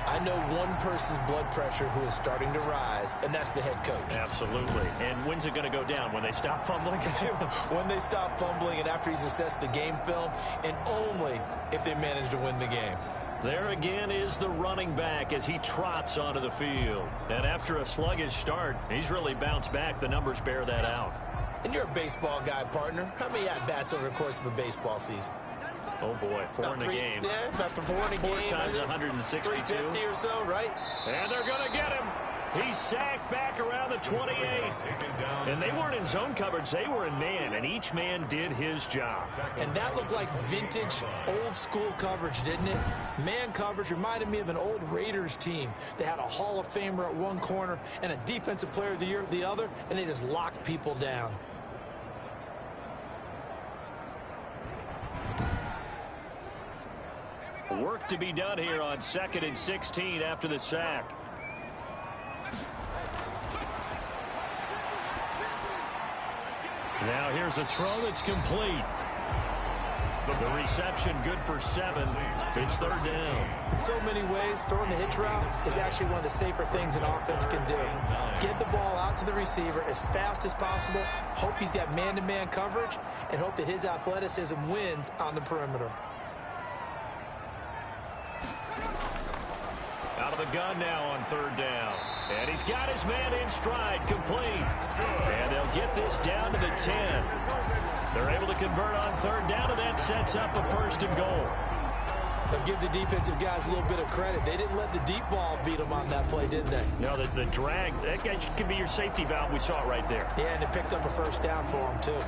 I know one person's blood pressure who is starting to rise, and that's the head coach. Absolutely. And when's it going to go down? When they stop fumbling? When they stop fumbling and after he's assessed the game film, and only if they manage to win the game. There again is the running back as he trots onto the field. And after a sluggish start, he's really bounced back. The numbers bear that out. And you're a baseball guy, partner. How many at-bats over the course of a baseball season? Oh, boy, 4 in a game. Yeah, about 4 in a game. 4 times 162. 350 or so, right? And they're going to get him. He's sacked back around the 28. And they weren't in zone coverage. They were in man, and each man did his job. And that looked like vintage, old-school coverage, didn't it? Man coverage reminded me of an old Raiders team. They had a Hall of Famer at one corner and a Defensive Player of the Year at the other, and they just locked people down. Work to be done here on 2nd and 16 after the sack. Now here's a throw that's complete. The reception good for 7. It's 3rd down. In so many ways, throwing the hitch route is actually one of the safer things an offense can do. Get the ball out to the receiver as fast as possible, hope he's got man-to-man coverage, and hope that his athleticism wins on the perimeter. Out of the gun now on 3rd down. And he's got his man in stride, complete. And they'll get this down to the 10. They're able to convert on 3rd down, and that sets up a 1st and goal. They'll give the defensive guys a little bit of credit. They didn't let the deep ball beat them on that play, did they? No, the drag, that guy could be your safety valve. We saw it right there. Yeah, and it picked up a 1st down for them, too.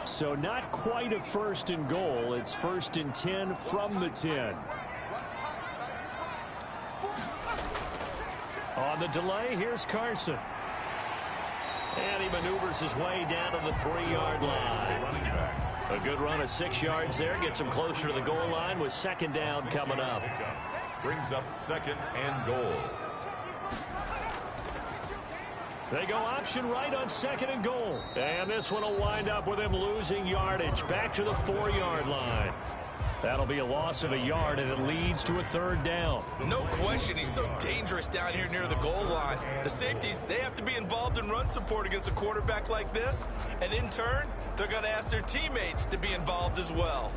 So not quite a 1st and goal. It's 1st and 10 from the 10. On the delay, here's Carson. And he maneuvers his way down to the 3-yard line. A good run of 6 yards there. Gets him closer to the goal line with 2nd down coming up. Brings up 2nd and goal. They go option right on 2nd and goal. And this one will wind up with him losing yardage back to the 4-yard line. That'll be a loss of a yard, and it leads to a 3rd down. No question, he's so dangerous down here near the goal line. The safeties, they have to be involved in run support against a quarterback like this. And in turn, they're going to ask their teammates to be involved as well.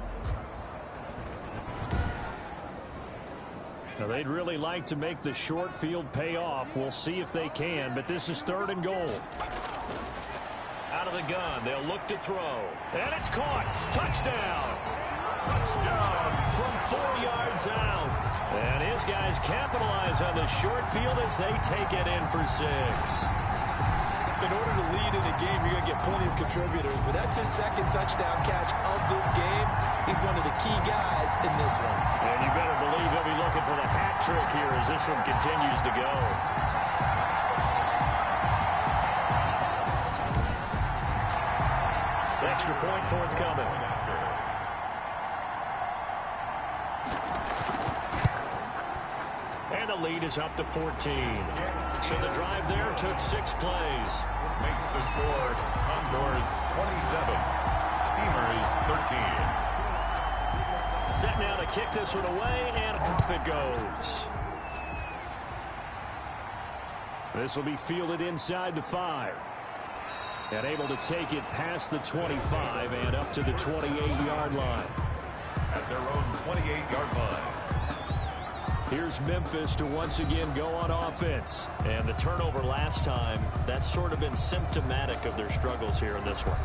Now, they'd really like to make the short field pay off. We'll see if they can, but this is 3rd and goal. Out of the gun, they'll look to throw. And it's caught. Touchdown. From 4 yards out. And his guys capitalize on the short field as they take it in for 6. In order to lead in a game, you're going to get plenty of contributors, but that's his 2nd touchdown catch of this game. He's one of the key guys in this one. And you better believe he'll be looking for the hat trick here as this one continues to go. Extra point forthcoming. And the lead is up to 14. So the drive there took 6 plays. Makes the score Condors 27, Steamers 13. Set now to kick this one away, and off it goes. This will be fielded inside the 5. And able to take it past the 25 and up to the 28-yard line. At their own 28-yard line. Here's Memphis to once again go on offense. And the turnover last time, that's sort of been symptomatic of their struggles here in this one.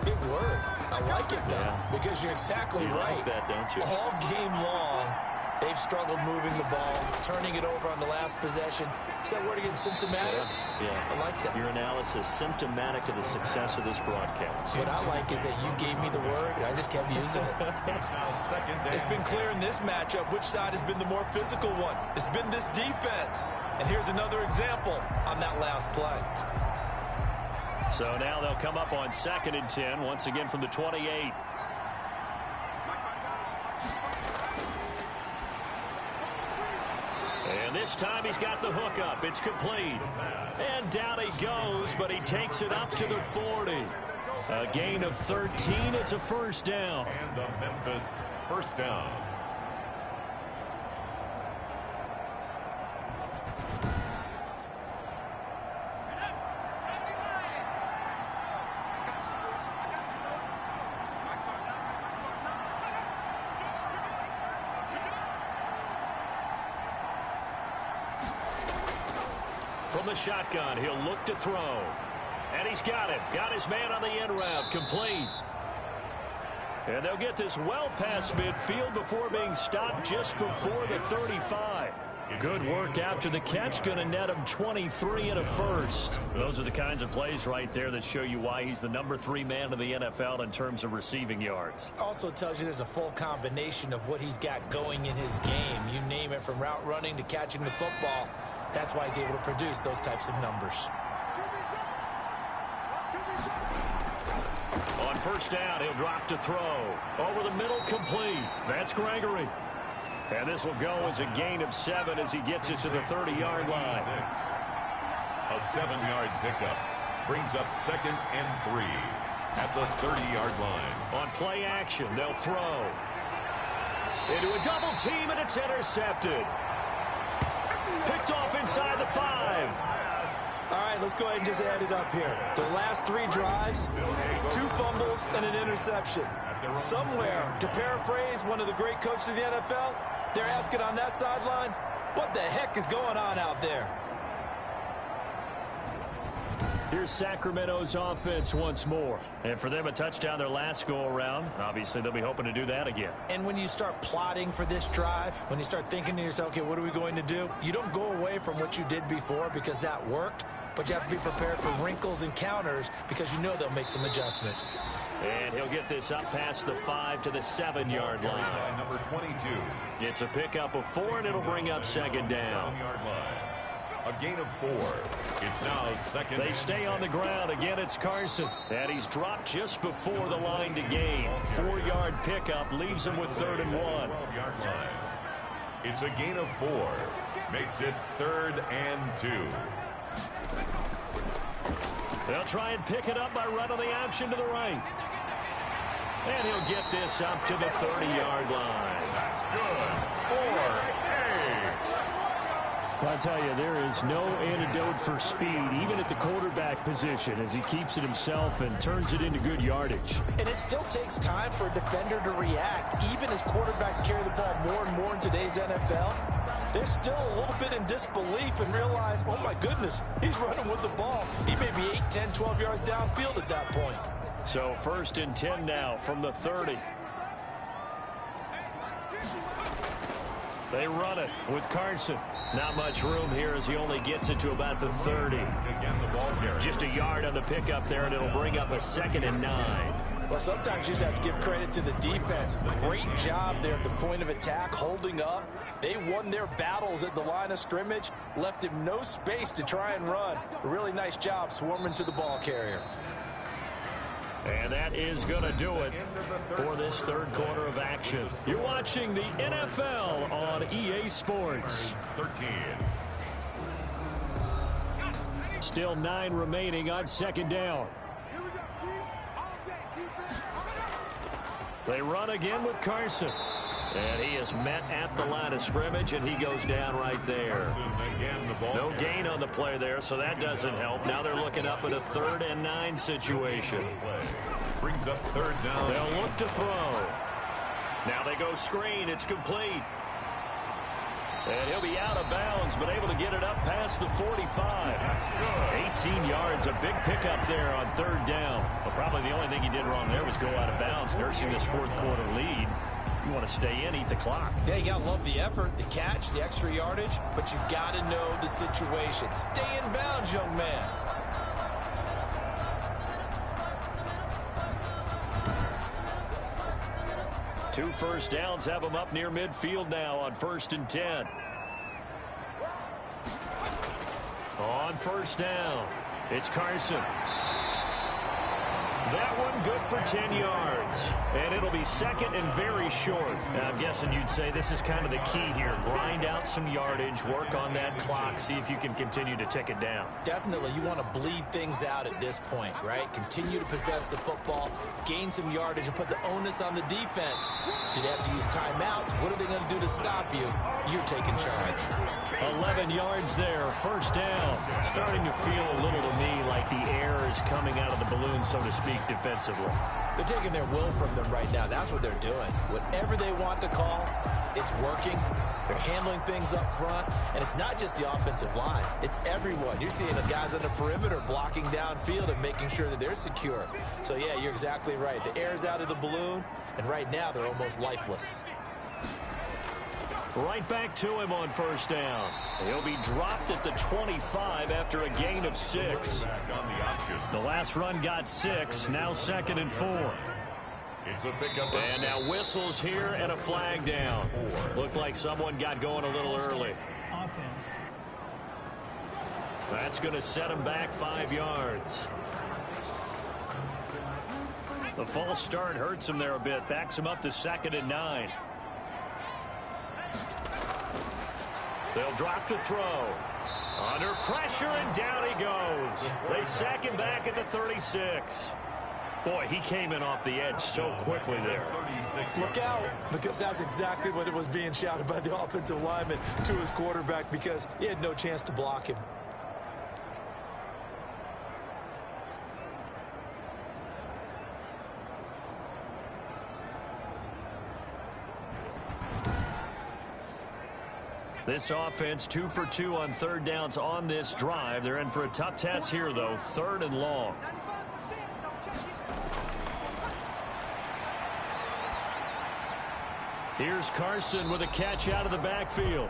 Big word. I like it, though, because you're exactly right. Like that, don't you? All game long, they've struggled moving the ball, turning it over on the last possession. Is that word again, symptomatic? Yeah. I like that. Your analysis, symptomatic of the success of this broadcast. What I like is that you gave me the word, and I just kept using it. It's been clear in this matchup which side has been the more physical one. It's been this defense. And here's another example on that last play. So now they'll come up on 2nd and 10, once again from the 28. And this time he's got the hook up. It's complete. And down he goes, but he takes it up to the 40. A gain of 13. It's a 1st down. And the Memphis 1st down. From the shotgun, he'll look to throw. And he's got it. Got his man on the end route. Complete. And they'll get this well past midfield before being stopped just before the 35. Good work after the catch. Going to net him 23 and a 1st. Those are the kinds of plays right there that show you why he's the number 3 man in the NFL in terms of receiving yards. Also tells you there's a full combination of what he's got going in his game. You name it, from route running to catching the football. That's why he's able to produce those types of numbers. On 1st down, he'll drop to throw. Over the middle, complete. That's Gregory. And this will go as a gain of 7 as he gets it to the 30-yard line. A 7-yard pickup brings up 2nd and 3 at the 30-yard line. On play action, they'll throw. Into a double team, and it's intercepted. Picked off inside the 5. All right, let's go ahead and just add it up here. The last 3 drives, 2 fumbles and an interception. Somewhere, to paraphrase one of the great coaches of the NFL, they're asking on that sideline, what the heck is going on out there? Here's Sacramento's offense once more. And for them, a touchdown their last go-around. Obviously, they'll be hoping to do that again. And when you start plotting for this drive, when you start thinking to yourself, okay, what are we going to do? You don't go away from what you did before because that worked, but you have to be prepared for wrinkles and counters because you know they'll make some adjustments. And he'll get this up past the 5 to the 7-yard line. Number 22. It's a pickup of 4, and it'll bring up 2nd down. 7-yard line. A gain of 4. It's now 2nd. They stay on the ground. Again, it's Carson. And he's dropped just before the line to gain. 4-yard pickup leaves him with 3rd and 1. 12-yard line. It's a gain of 4. Makes it 3rd and 2. They'll try and pick it up by running the option to the right. And he'll get this up to the 30-yard line. That's good. 4A. I tell you, there is no antidote for speed, even at the quarterback position, as he keeps it himself and turns it into good yardage. And it still takes time for a defender to react, even as quarterbacks carry the ball more and more in today's NFL. they're still a little bit in disbelief and realize, oh my goodness, he's running with the ball. He may be 8, 10, 12 yards downfield at that point. So 1st and 10 now from the 30. They run it with Carson. Not much room here as he only gets it to about the 30. Just a yard on the pickup there, and it'll bring up a 2nd and 9. Well, sometimes you just have to give credit to the defense. Great job there at the point of attack, holding up. They won their battles at the line of scrimmage, left him no space to try and run. A really nice job swarming to the ball carrier. And that is going to do it for this 3rd quarter of action. You're watching the NFL on EA Sports. 13. Still 9 remaining on 2nd down. They run again with Carson. And he is met at the line of scrimmage, and he goes down right there. No gain on the play there, so that doesn't help. Now they're looking up at a 3rd and 9 situation. Brings up 3rd down. They'll look to throw. Now they go screen. It's complete. And he'll be out of bounds, but able to get it up past the 45. 18 yards, a big pickup there on 3rd down. Well, probably the only thing he did wrong there was go out of bounds, nursing this 4th quarter lead. You want to stay in, eat the clock. Yeah, you got to love the effort, the catch, the extra yardage, but you got to know the situation. Stay in bounds, young man. Two first downs have them up near midfield now on 1st and 10. On 1st down, it's Carson. That one good for 10 yards. And it'll be 2nd and very short. Now, I'm guessing you'd say this is kind of the key here. Grind out some yardage, work on that clock, see if you can continue to tick it down. Definitely, you want to bleed things out at this point, right? Continue to possess the football, gain some yardage, and put the onus on the defense. Do they have to use timeouts? What are they going to do to stop you? You're taking charge. 11 yards there, 1st down. Starting to feel a little to me like the air is coming out of the balloon, so to speak, defensively. They're taking their will from them right now. That's what they're doing. Whatever they want to call, it's working. They're handling things up front. And it's not just the offensive line. It's everyone. You're seeing the guys on the perimeter blocking downfield and making sure that they're secure. So, yeah, you're exactly right. The air's out of the balloon, and right now they're almost lifeless. Right back to him on 1st down. He'll be dropped at the 25 after a gain of 6. The last run got 6. Now 2nd and 4. It's a pickup. And now whistles here and a flag down. Looked like someone got going a little early. Offense. That's going to set him back 5 yards. The false start hurts him there a bit. Backs him up to 2nd and 9. They'll drop to throw. Under pressure, and down he goes. They sack him back at the 36. Boy, he came in off the edge so quickly there. Look out, because that's exactly what it was being shouted by the offensive lineman to his quarterback, because he had no chance to block him. This offense 2 for 2 on 3rd downs on this drive. They're in for a tough test here, though. 3rd and long. Here's Carson with a catch out of the backfield.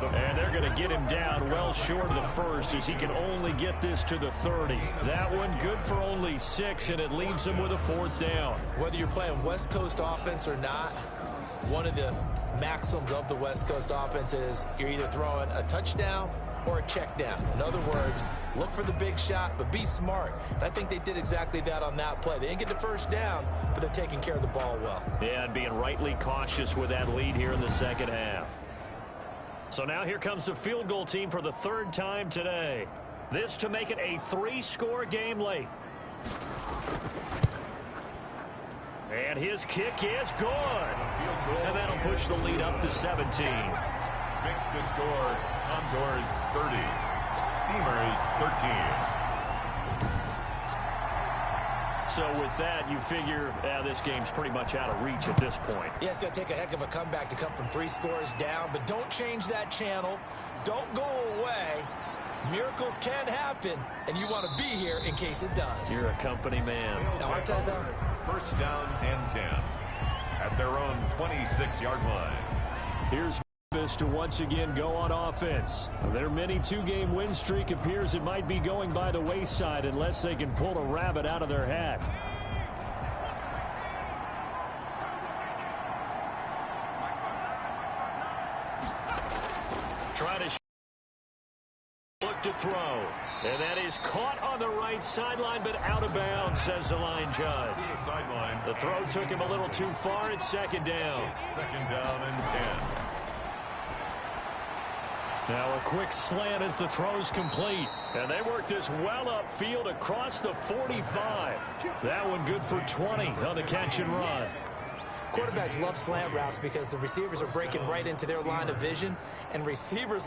And they're going to get him down well short of the 1st as he can only get this to the 30. That one good for only 6, and it leaves him with a 4th down. Whether you're playing West Coast offense or not, one of the maxims of the West Coast offense is you're either throwing a touchdown or a check down. In other words, look for the big shot, but be smart. And I think they did exactly that on that play. They didn't get the 1st down, but they're taking care of the ball well. Yeah, and being rightly cautious with that lead here in the 2nd half. So now here comes the field goal team for the 3rd time today. This to make it a 3-score game late. And his kick is good. And that'll push the lead up to 17. Makes the score Condors 30, Steamers 13. So with that, you figure this game's pretty much out of reach at this point. Yeah, it's going to take a heck of a comeback to come from 3 scores down, but don't change that channel. Don't go away. Miracles can happen, and you want to be here in case it does. You're a company man. Now, aren't I, though? First down and 10 at their own 26-yard line. Here's Memphis to once again go on offense. Their mini 2-game win streak appears it might be going by the wayside unless they can pull a rabbit out of their hat. Try to look to throw. And that is caught on the right sideline, but out of bounds, says the line judge. The throw took him a little too far. It's second down. Second down and 10. Now a quick slant as the throw's complete. And they work this well upfield across the 45. That one good for 20 on the catch and run. Quarterbacks love slant routes because the receivers are breaking right into their line of vision, and receivers